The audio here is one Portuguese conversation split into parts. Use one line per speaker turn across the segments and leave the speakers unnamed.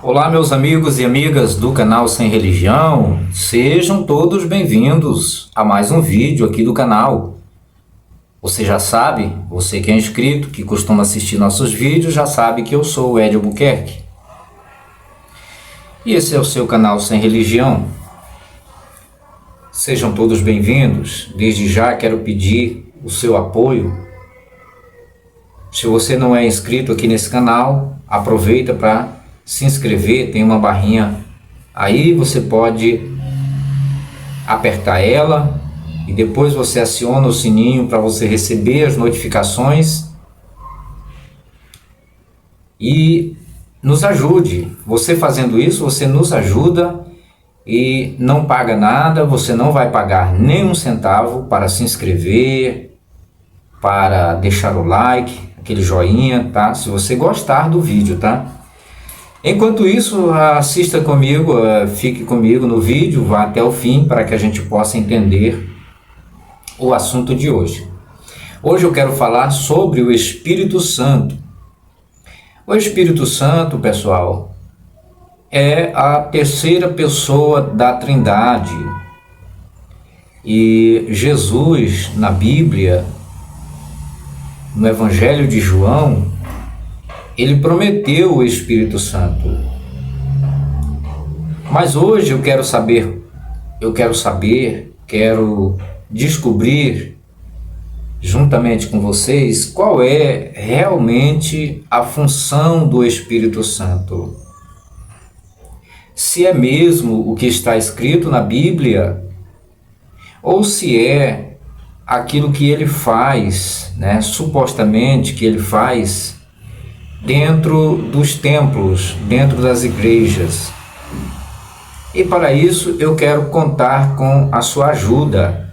Olá, meus amigos e amigas do canal Sem Religião, sejam todos bem-vindos a mais um vídeo aqui do canal. Você já sabe, você que é inscrito, que costuma assistir nossos vídeos, já sabe que eu sou o Ed Albuquerque. E esse é o seu canal Sem Religião. Sejam todos bem-vindos. Desde já quero pedir o seu apoio. Se você não é inscrito aqui nesse canal, aproveita para se inscrever, tem uma barrinha aí, você pode apertar ela e depois você aciona o sininho para você receber as notificações e nos ajude. Você fazendo isso, você nos ajuda e não paga nada, você não vai pagar nenhum centavo para se inscrever, para deixar o like, aquele joinha, tá? Se você gostar do vídeo, tá? Enquanto isso, assista comigo, fique comigo no vídeo, vá até o fim para que a gente possa entender o assunto de hoje. Hoje eu quero falar sobre o Espírito Santo. O Espírito Santo, pessoal, é a terceira pessoa da Trindade. E Jesus, na Bíblia, no Evangelho de João, ele prometeu o Espírito Santo. Mas hoje eu quero descobrir, juntamente com vocês, qual é realmente a função do Espírito Santo. Se é mesmo o que está escrito na Bíblia, ou se é aquilo que ele faz, supostamente que ele faz, dentro dos templos, dentro das igrejas. E para isso eu quero contar com a sua ajuda.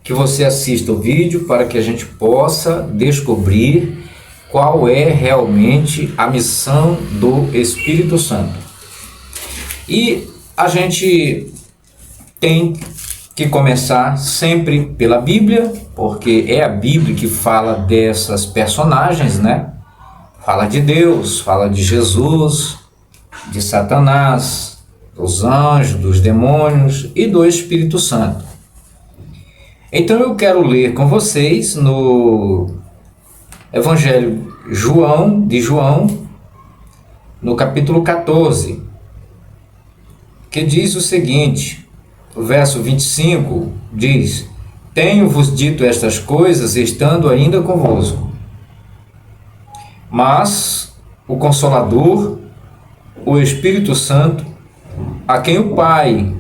Que você assista o vídeo para que a gente possa descobrir qual é realmente a missão do Espírito Santo. E a gente tem que começar sempre pela Bíblia, porque é a Bíblia que fala dessas personagens, Fala de Deus, fala de Jesus, de Satanás, dos anjos, dos demônios e do Espírito Santo. Então eu quero ler com vocês no Evangelho de João, no capítulo 14, que diz o seguinte. O verso 25 diz: Tenho-vos dito estas coisas estando ainda convosco. Mas o Consolador, o Espírito Santo, a quem o Pai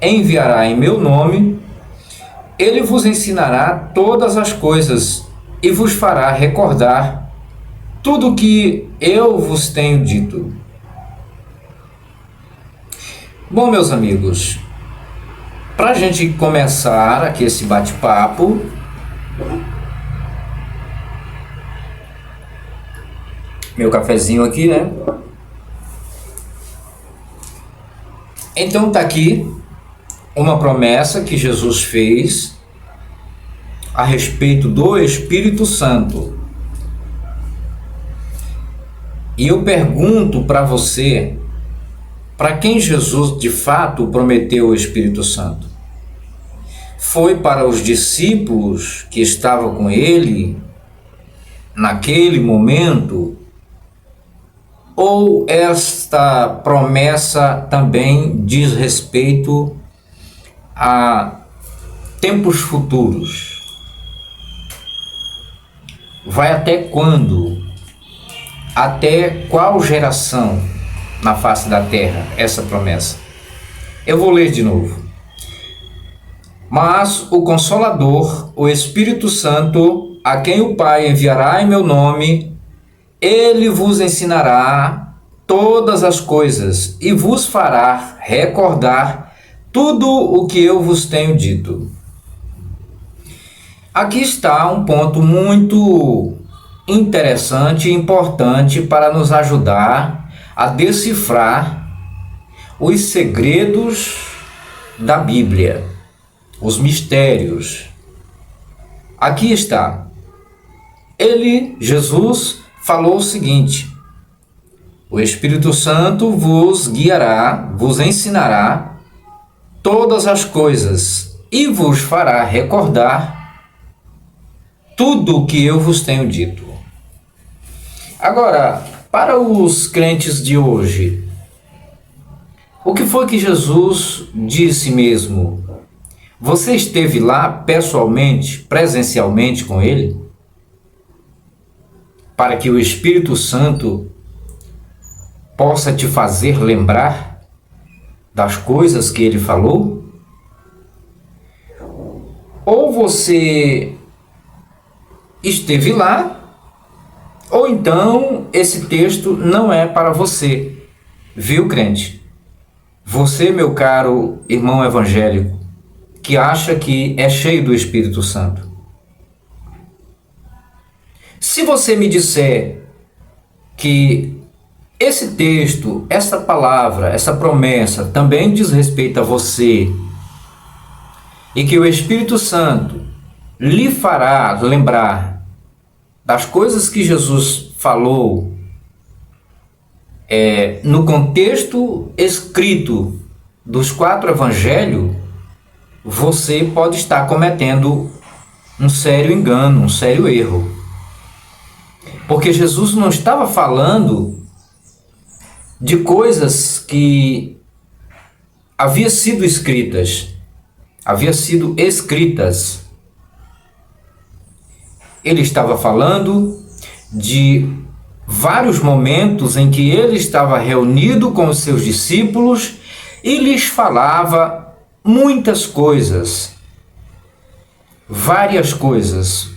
enviará em meu nome, ele vos ensinará todas as coisas e vos fará recordar tudo o que eu vos tenho dito. Bom, meus amigos, para a gente começar aqui esse bate-papo, meu cafezinho aqui, Então tá aqui uma promessa que Jesus fez a respeito do Espírito Santo. E eu pergunto para você, para quem Jesus de fato prometeu o Espírito Santo? Foi para os discípulos que estavam com ele naquele momento? Ou esta promessa também diz respeito a tempos futuros? Vai até quando? Até qual geração na face da terra essa promessa? Eu vou ler de novo. Mas o Consolador, o Espírito Santo, a quem o Pai enviará em meu nome, ele vos ensinará todas as coisas e vos fará recordar tudo o que eu vos tenho dito. Aqui está um ponto muito interessante e importante para nos ajudar a decifrar os segredos da Bíblia, os mistérios. Aqui está. Jesus, falou o seguinte: O Espírito Santo vos guiará, vos ensinará todas as coisas e vos fará recordar tudo o que eu vos tenho dito. Agora, para os crentes de hoje, o que foi que Jesus disse mesmo? Você esteve lá pessoalmente, presencialmente com ele? Para que o Espírito Santo possa te fazer lembrar das coisas que ele falou? Ou você esteve lá, ou então esse texto não é para você, viu, crente? Você, meu caro irmão evangélico, que acha que é cheio do Espírito Santo. Se você me disser que esse texto, essa palavra, essa promessa também diz respeito a você e que o Espírito Santo lhe fará lembrar das coisas que Jesus falou no contexto escrito dos 4 evangelhos, você pode estar cometendo um sério engano, um sério erro. Porque Jesus não estava falando de coisas que haviam sido escritas. Ele estava falando de vários momentos em que ele estava reunido com os seus discípulos e lhes falava muitas coisas, várias coisas,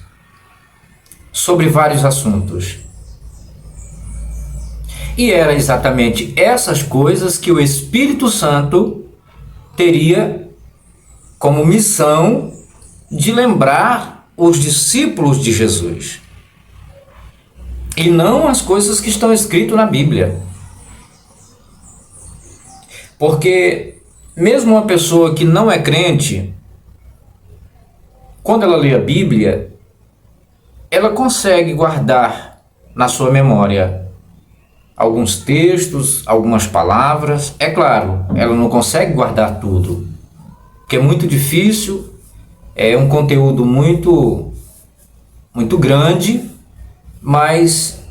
sobre vários assuntos. E era exatamente essas coisas que o Espírito Santo teria como missão de lembrar os discípulos de Jesus. E não as coisas que estão escritas na Bíblia. Porque mesmo uma pessoa que não é crente, quando ela lê a Bíblia, ela consegue guardar na sua memória alguns textos, algumas palavras. É claro, ela não consegue guardar tudo, porque é muito difícil, é um conteúdo muito grande, mas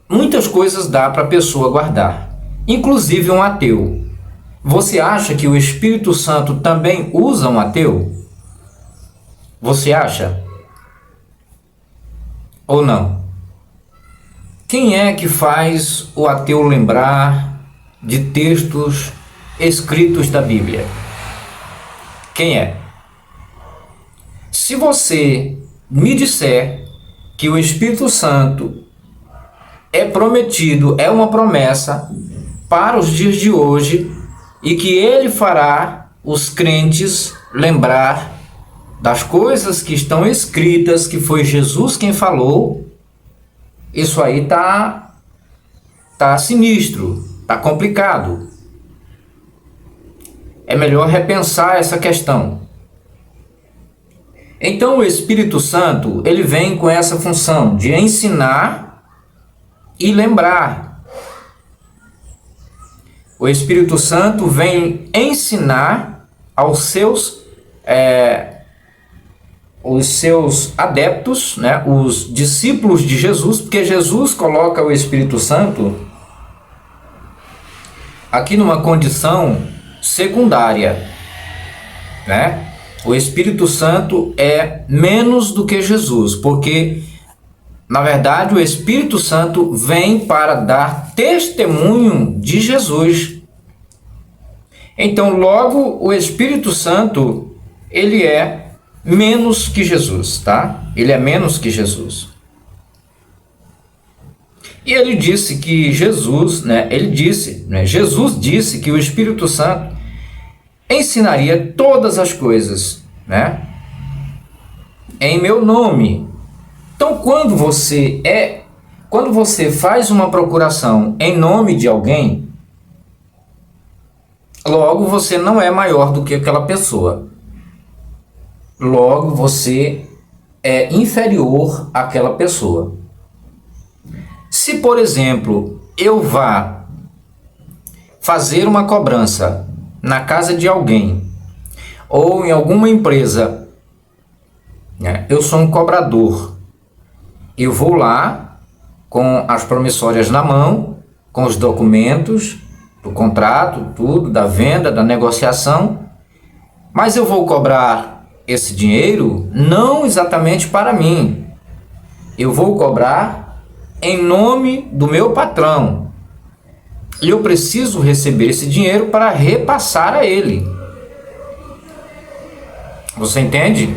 muitas coisas dá para a pessoa guardar, inclusive um ateu. Você acha que o Espírito Santo também usa um ateu? Você acha? Ou não? Quem é que faz o ateu lembrar de textos escritos da Bíblia? Quem é? Se você me disser que o Espírito Santo é prometido, é uma promessa para os dias de hoje e que ele fará os crentes lembrar das coisas que estão escritas, que foi Jesus quem falou, isso aí tá sinistro, tá complicado. É melhor repensar essa questão. Então o Espírito Santo, ele vem com essa função de ensinar e lembrar. O Espírito Santo vem ensinar aos seus os seus adeptos, né, os discípulos de Jesus, porque Jesus coloca o Espírito Santo aqui numa condição secundária, né? O Espírito Santo é menos do que Jesus, porque na verdade o Espírito Santo vem para dar testemunho de Jesus. Então, logo o Espírito Santo, ele é menos que Jesus, tá? Ele é menos que Jesus. E ele disse que Jesus, Jesus disse que o Espírito Santo ensinaria todas as coisas, né? Em meu nome. Então, quando você faz uma procuração em nome de alguém, logo você não é maior do que aquela pessoa. Logo você é inferior àquela pessoa. Se, por exemplo, eu vá fazer uma cobrança na casa de alguém ou em alguma empresa, né? Eu sou um cobrador. Eu vou lá com as promissórias na mão, com os documentos do contrato, tudo, da venda, da negociação, mas eu vou cobrar esse dinheiro não exatamente para mim. Eu vou cobrar em nome do meu patrão. E eu preciso receber esse dinheiro para repassar a ele. Você entende?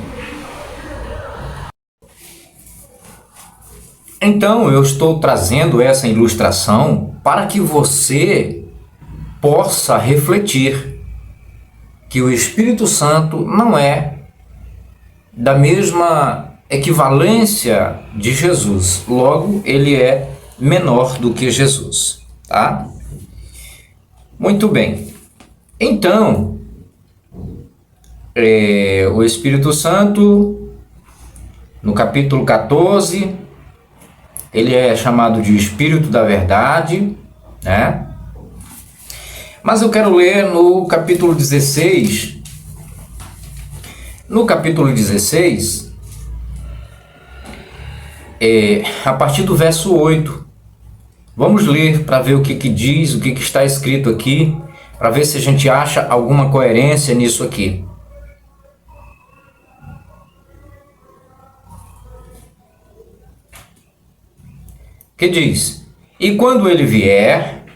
Então, eu estou trazendo essa ilustração para que você possa refletir que o Espírito Santo não é da mesma equivalência de Jesus. Logo, ele é menor do que Jesus, tá? Muito bem. Então, o Espírito Santo, no capítulo 14, ele é chamado de Espírito da Verdade, né? Mas eu quero ler no capítulo 16. No capítulo 16, a partir do verso 8. Vamos ler para ver o que diz, o que está escrito aqui, para ver se a gente acha alguma coerência nisso aqui. Que diz: e quando ele vier,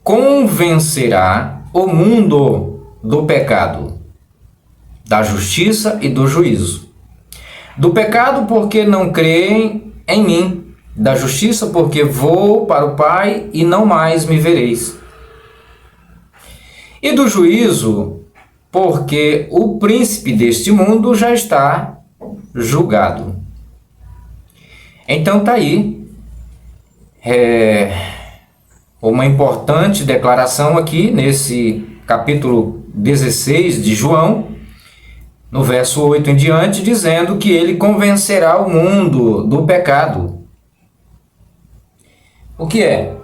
convencerá o mundo do pecado, da justiça e do juízo. Do pecado, porque não creem em mim. Da justiça, porque vou para o Pai e não mais me vereis. E do juízo, porque o príncipe deste mundo já está julgado. Então está aí uma importante declaração aqui nesse capítulo 16 de João, no verso 8 em diante, dizendo que ele convencerá o mundo do pecado. O que é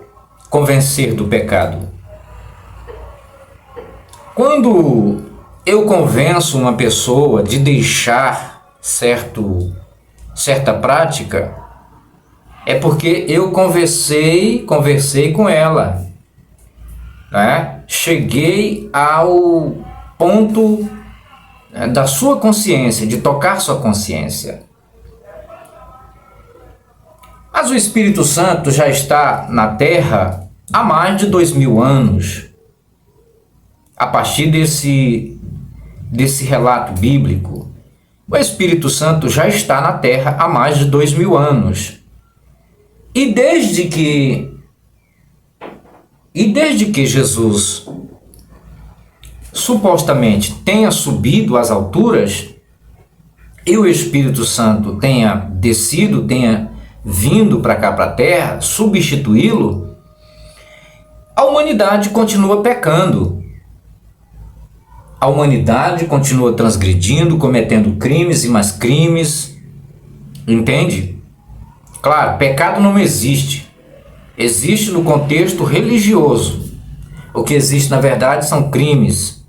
convencer do pecado? Quando eu convenço uma pessoa de deixar certa prática, é porque eu conversei com ela, né? Cheguei ao ponto da sua consciência, de tocar sua consciência. Mas o Espírito Santo já está na Terra há mais de 2000 anos. A partir desse relato bíblico, o Espírito Santo já está na Terra há mais de 2000 anos. E desde que Jesus supostamente tenha subido às alturas e o Espírito Santo tenha descido, tenha vindo para cá, para a Terra, substituí-lo, a humanidade continua pecando. A humanidade continua transgredindo, cometendo crimes e mais crimes. Entende? Claro, pecado não existe. Existe no contexto religioso. O que existe, na verdade, são crimes.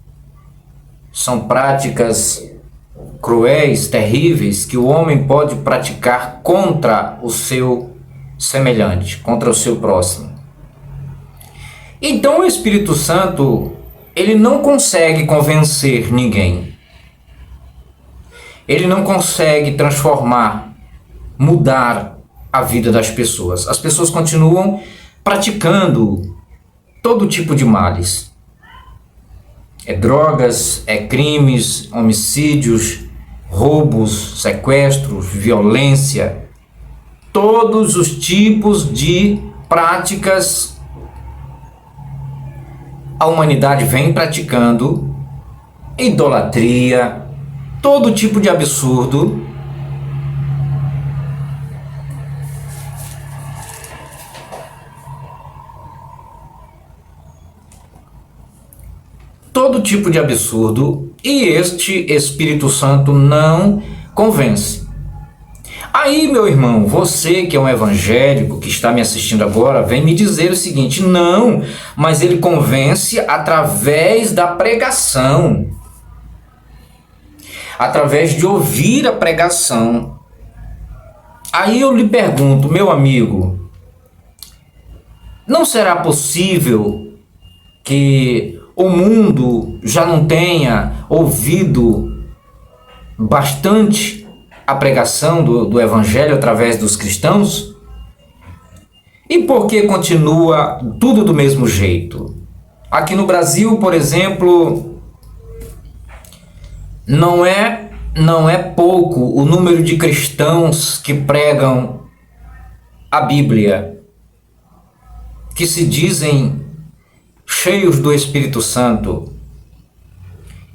São práticas cruéis, terríveis, que o homem pode praticar contra o seu semelhante, contra o seu próximo. Então o Espírito Santo, ele não consegue convencer ninguém. Ele não consegue transformar, mudar a vida das pessoas. As pessoas continuam praticando todo tipo de males. Drogas, crimes, homicídios, roubos, sequestros, violência, todos os tipos de práticas a humanidade vem praticando, idolatria, todo tipo de absurdo. Todo tipo de absurdo, e este Espírito Santo não convence. Aí, meu irmão, você que é um evangélico, que está me assistindo agora, vem me dizer o seguinte: não, mas ele convence através da pregação, através de ouvir a pregação. Aí eu lhe pergunto, meu amigo, não será possível que o mundo já não tenha ouvido bastante a pregação do Evangelho através dos cristãos? E por que continua tudo do mesmo jeito? Aqui no Brasil, por exemplo, não é pouco o número de cristãos que pregam a Bíblia, que se dizem cheios do Espírito Santo.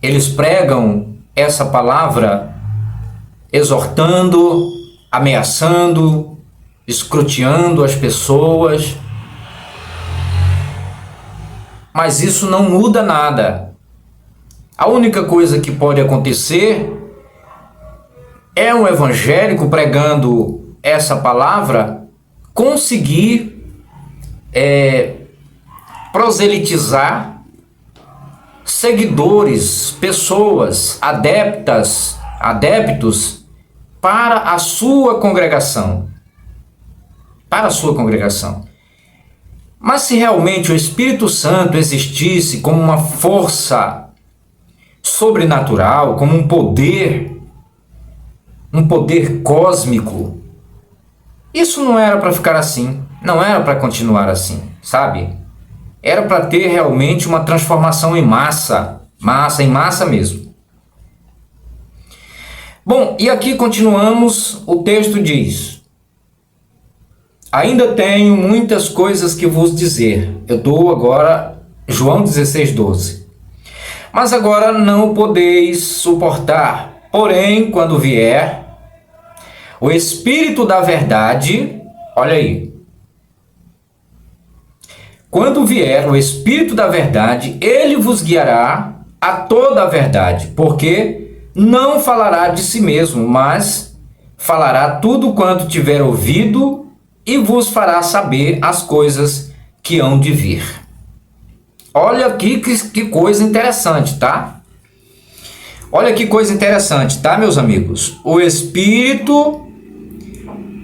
Eles pregam essa palavra exortando, ameaçando, escrutiando as pessoas. Mas isso não muda nada. A única coisa que pode acontecer é um evangélico pregando essa palavra conseguir proselitizar seguidores, pessoas, adeptos para a sua congregação. Para a sua congregação. Mas se realmente o Espírito Santo existisse como uma força sobrenatural, como um poder cósmico, isso não era para ficar assim, não era para continuar assim, sabe? Era para ter realmente uma transformação em massa mesmo. Bom, e aqui continuamos, o texto diz: ainda tenho muitas coisas que vos dizer. Eu dou agora João 16:12. Mas agora não o podeis suportar. Porém, quando vier o Espírito da verdade, olha aí. Quando vier o Espírito da verdade, ele vos guiará a toda a verdade, porque não falará de si mesmo, mas falará tudo quanto tiver ouvido e vos fará saber as coisas que hão de vir. Olha aqui que coisa interessante, tá? Olha que coisa interessante, tá, meus amigos? O Espírito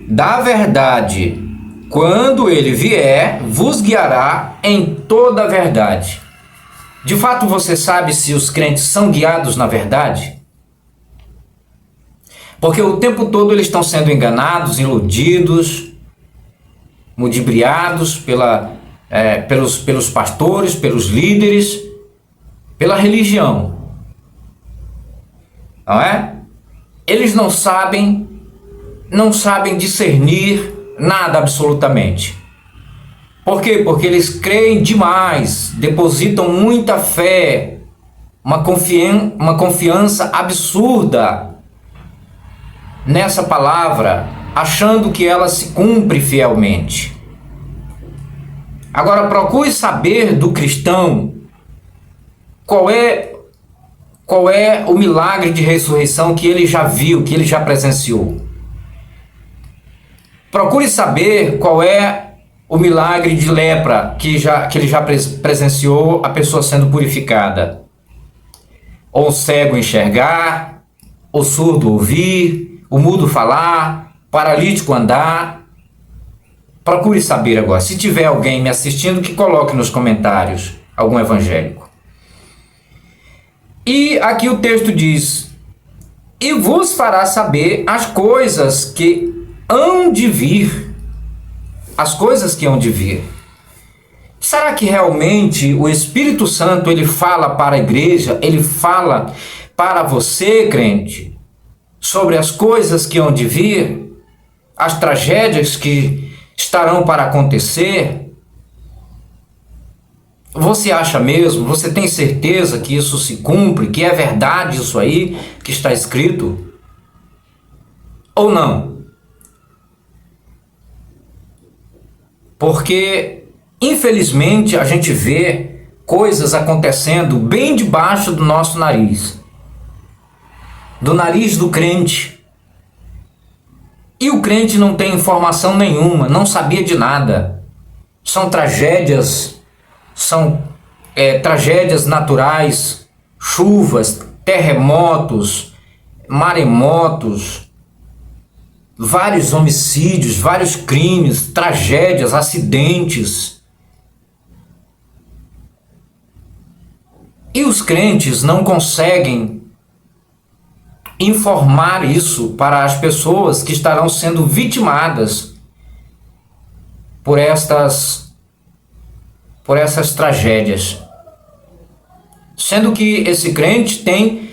da verdade, quando ele vier, vos guiará em toda a verdade. De fato, você sabe se os crentes são guiados na verdade? Porque o tempo todo eles estão sendo enganados, iludidos, ludibriados pelos pastores, pelos líderes, pela religião. Não é? Eles não sabem discernir nada absolutamente. Por quê? Porque eles creem demais, depositam muita fé, uma confiança absurda nessa palavra, achando que ela se cumpre fielmente. Agora procure saber do cristão qual é o milagre de ressurreição que ele já viu, que ele já presenciou. Procure saber qual é o milagre de lepra que ele já presenciou, a pessoa sendo purificada. Ou o cego enxergar, o surdo ouvir, o mudo falar, paralítico andar. Procure saber agora. Se tiver alguém me assistindo, que coloque nos comentários algum evangélico. E aqui o texto diz: e vos fará saber as coisas que hão de vir. As coisas que hão de vir. Será que realmente o Espírito Santo ele fala para a igreja, ele fala para você, crente, sobre as coisas que hão de vir, as tragédias que estarão para acontecer? Você acha mesmo, você tem certeza que isso se cumpre, que é verdade isso aí que está escrito? Ou não? Porque, infelizmente, a gente vê coisas acontecendo bem debaixo do nosso nariz. Do nariz do crente. E o crente não tem informação nenhuma, não sabia de nada. São tragédias, tragédias naturais, chuvas, terremotos, maremotos, vários homicídios, vários crimes, tragédias, acidentes. E os crentes não conseguem informar isso para as pessoas que estarão sendo vitimadas por essas tragédias. Sendo que esse crente tem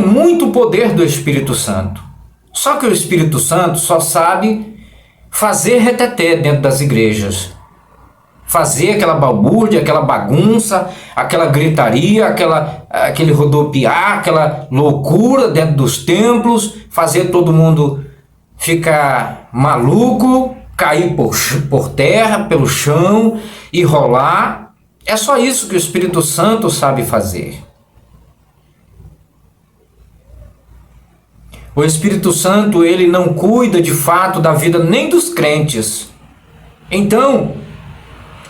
muito poder do Espírito Santo. Só que o Espírito Santo só sabe fazer reteté dentro das igrejas. Fazer aquela balbúrdia, aquela bagunça, aquela gritaria, aquele rodopiar, aquela loucura dentro dos templos, fazer todo mundo ficar maluco, cair por terra, pelo chão e rolar. É só isso que o Espírito Santo sabe fazer. O Espírito Santo, ele não cuida de fato da vida nem dos crentes. Então,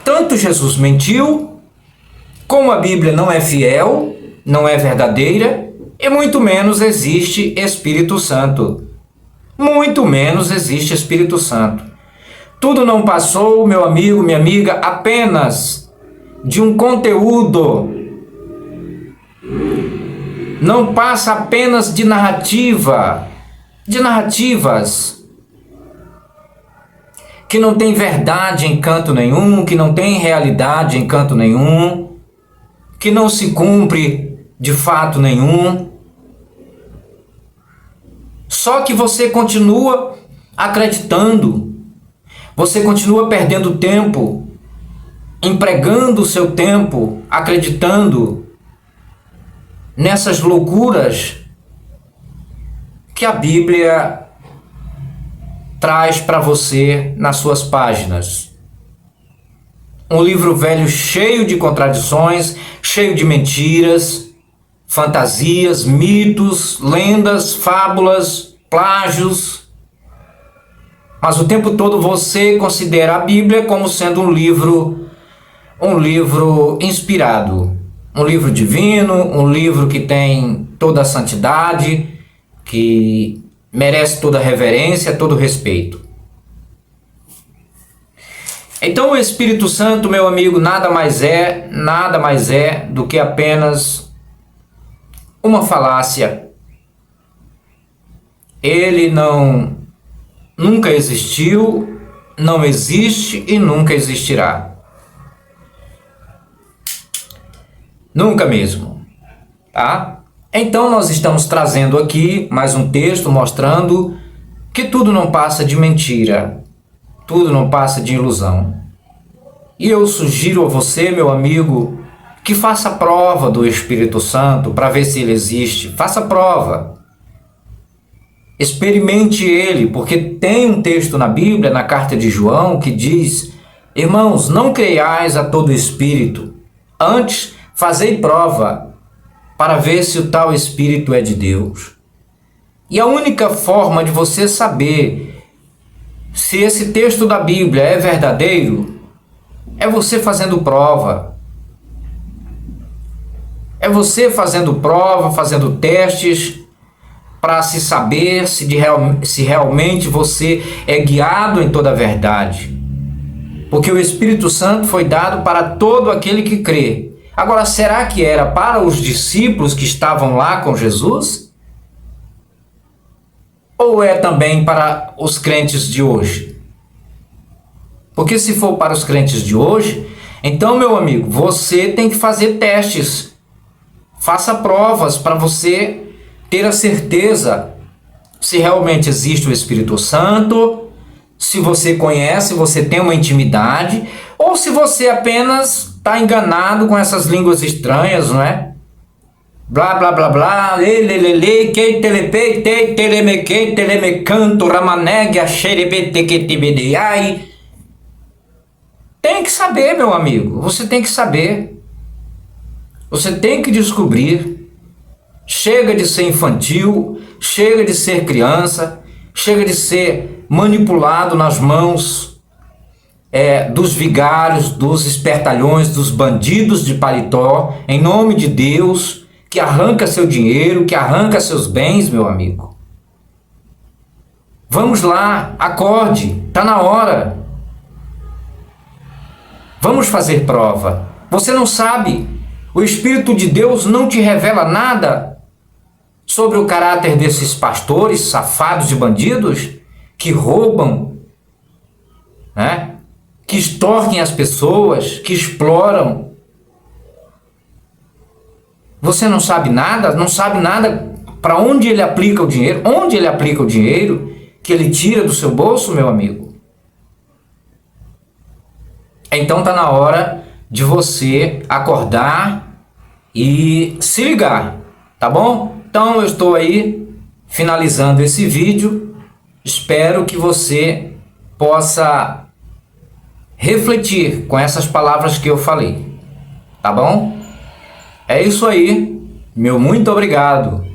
tanto Jesus mentiu, como a Bíblia não é fiel, não é verdadeira, e muito menos existe Espírito Santo. Muito menos existe Espírito Santo. Tudo não passou, meu amigo, minha amiga, apenas de um conteúdo. Não passa apenas de narrativas que não tem verdade em canto nenhum, que não tem realidade em canto nenhum, que não se cumpre de fato nenhum. Só que você continua acreditando, você continua perdendo tempo, empregando o seu tempo, acreditando nessas loucuras que a Bíblia traz para você nas suas páginas. Um livro velho cheio de contradições, cheio de mentiras, fantasias, mitos, lendas, fábulas, plágios. Mas o tempo todo você considera a Bíblia como sendo um livro inspirado, um livro divino, um livro que tem toda a santidade, que merece toda a reverência, todo o respeito. Então o Espírito Santo, meu amigo, nada mais é do que apenas uma falácia. Ele nunca existiu, não existe e nunca existirá. Nunca mesmo, tá? Então nós estamos trazendo aqui mais um texto mostrando que tudo não passa de mentira, tudo não passa de ilusão. E eu sugiro a você, meu amigo, que faça prova do Espírito Santo para ver se ele existe. Faça prova. Experimente ele, porque tem um texto na Bíblia, na carta de João, que diz: irmãos, não creiais a todo espírito, antes fazei prova para ver se o tal espírito é de Deus. E a única forma de você saber se esse texto da Bíblia é verdadeiro é você fazendo prova. É você fazendo prova, fazendo testes, para se saber se realmente você é guiado em toda a verdade. Porque o Espírito Santo foi dado para todo aquele que crê. Agora, será que era para os discípulos que estavam lá com Jesus? Ou é também para os crentes de hoje? Porque se for para os crentes de hoje, então, meu amigo, você tem que fazer testes. Faça provas para você ter a certeza se realmente existe o Espírito Santo, se você conhece, você tem uma intimidade, ou se você apenas está enganado com essas línguas estranhas, não é? Blá, blá, blá, blá, lê, que telepe, te, telemeque, telemecanto, ramaneg, axerebete, que tibediai. Tem que saber, meu amigo, você tem que saber. Você tem que descobrir. Chega de ser infantil, chega de ser criança, chega de ser manipulado nas mãos dos vigários, dos espertalhões, dos bandidos de paletó, em nome de Deus, que arranca seu dinheiro, que arranca seus bens, meu amigo. Vamos lá, acorde, está na hora. Vamos fazer prova. Você não sabe, o Espírito de Deus não te revela nada sobre o caráter desses pastores safados e bandidos que roubam, né? Que extorquem as pessoas, que exploram. Você não sabe nada? Não sabe nada para onde ele aplica o dinheiro? Onde ele aplica o dinheiro que ele tira do seu bolso, meu amigo? Então está na hora de você acordar e se ligar, tá bom? Então eu estou aí finalizando esse vídeo. Espero que você possa refletir com essas palavras que eu falei, tá bom? É isso aí, meu muito obrigado.